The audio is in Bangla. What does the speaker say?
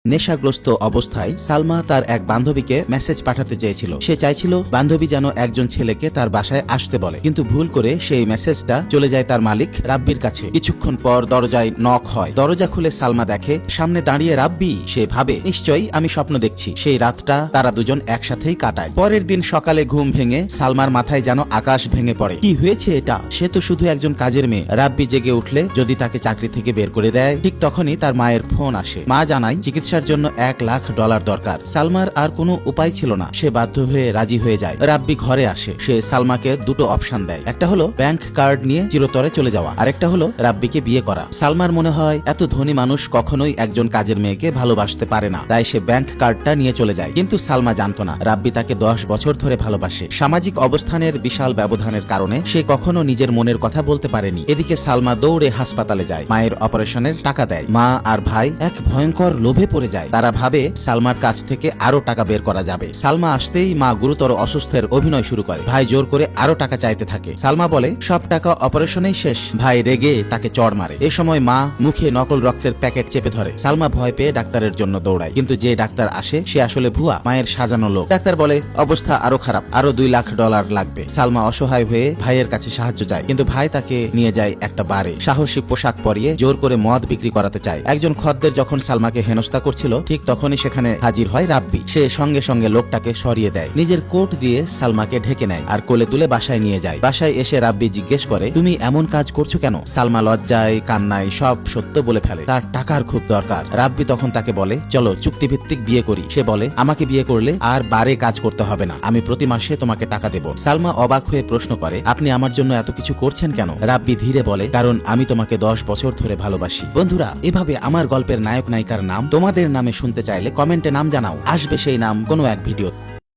নেশাগ্রস্ত অবস্থায় সালমা তার এক বান্ধবীকে মেসেজ পাঠাতে চেয়েছিল। সে চাইছিল বান্ধবী যেন একজন ছেলেকে তার বাসায় আসতে বলে, কিন্তু ভুল করে সেই মেসেজটা চলে যায় তার মালিক রাব্বির কাছে। কিছুক্ষণ পর দরজায় নক হয়। দরজা খুলে সালমা দেখে সামনে দাঁড়িয়ে রাব্বি। সে ভাবে নিশ্চয়ই আমি স্বপ্ন দেখছি। সেই রাতটা তারা দুজন একসাথেই কাটায়। পরের দিন সকালে ঘুম ভেঙে সালমার মাথায় যেন আকাশ ভেঙে পড়ে। কি হয়েছে এটা? সে তো শুধু একজন কাজের মেয়ে। রাব্বি জেগে উঠলে যদি তাকে চাকরি থেকে বের করে দেয়। ঠিক তখনই তার মায়ের ফোন আসে। মা জানায় চিকিৎসার জন্য $1,00,000 দরকার। সালমার আর কোনো উপায় ছিল না। সে বাধ্য হয়ে রাজি হয়ে যায়। রাব্বি ঘরে আসে। সে সালমাকে দুটো অপশন দেয়। একটা হলো ব্যাংক কার্ড নিয়ে চিরতরে চলে যাওয়া, আরেকটা হলো রাব্বিকে বিয়ে করা। সালমার মনে হয় এত ধনী মানুষ কখনোই একজন কাজের মেয়েকে ভালোবাসতে পারে না, তাই সে ব্যাংক কার্ডটা নিয়ে চলে যায়। কিন্তু সালমা জানতো না রাব্বি তাকে 10 বছর ধরে ভালোবাসে। সামাজিক অবস্থানের বিশাল ব্যবধানের কারণে সে কখনো নিজের মনের কথা বলতে পারেনি। এদিকে সালমা দৌড়ে হাসপাতালে যায়। মায়ের অপারেশনের টাকা দেয়। মা আর ভাই এক ভয়ঙ্কর লোভে পড়ে যায়। তারা ভাবে সালমার কাছ থেকে আরো টাকা বের করা যাবে। সালমা আসতেই মা গুরুতর অসুস্থের অভিনয় শুরু করে। ভাই জোর করে আরো টাকা চাইতে থাকে। সালমা বলে সব টাকা অপারেশনেই শেষ। ভাই রেগে তাকে চড় মারে। এ সময় মা মুখে নকল রক্তের প্যাকেট চেপে ধরে। সালমা ভয় পেয়ে ডাক্তারের জন্য দৌড়ায়, কিন্তু যে ডাক্তার আসে সে আসলে ভুয়া, মায়ের সাজানো লোক। ডাক্তার বলে অবস্থা আরো খারাপ, আরো $2,00,000 লাগবে। সালমা অসহায় হয়ে ভাইয়ের কাছে সাহায্য চায়, কিন্তু ভাই তাকে নিয়ে যায় একটা বারে। সাহসী পোশাক পরিয়ে জোর করে মদ বিক্রি করাতে চায়। একজন খদ্দের যখন সালমাকে হেনস্থা করছিল ঠিক তখনই সেখানে হাজির হয় রাব্বি। সে সঙ্গে সঙ্গে লোকটাকে সরিয়ে দেয়। নিজের কোট দিয়ে সালমাকে ঢেকে নেয় আর কোলে তুলে বাসায় নিয়ে যায়। বাসায় এসে রাব্বি জিজ্ঞেস করে তুমি এমন কাজ করছো কেন? সালমা লজ্জায় কান্নায় সব সত্য বলে ফেলে। তার টাকার খুব দরকার। রাব্বি তখন তাকে বলে চলো চুক্তিভিত্তিক বিয়ে করি। সে বলে আমাকে বিয়ে করলে আর বারে কাজ করতে হবে না, আমি প্রতি মাসে তোমাকে টাকা দেব। সালমা অবাক হয়ে প্রশ্ন করে আপনি আমার জন্য এত কিছু করছেন কেন? রাব্বি ধীরে বলে কারণ আমি তোমাকে 10 বছর ধরে ভালোবাসি। বন্ধুরা, এভাবে আমার গল্পের নায়ক নায়িকার নাম তোমাদের নামে শুনতে চাইলে কমেন্টে নাম জানাও, আসবে সেই নাম কোনো এক ভিডিও।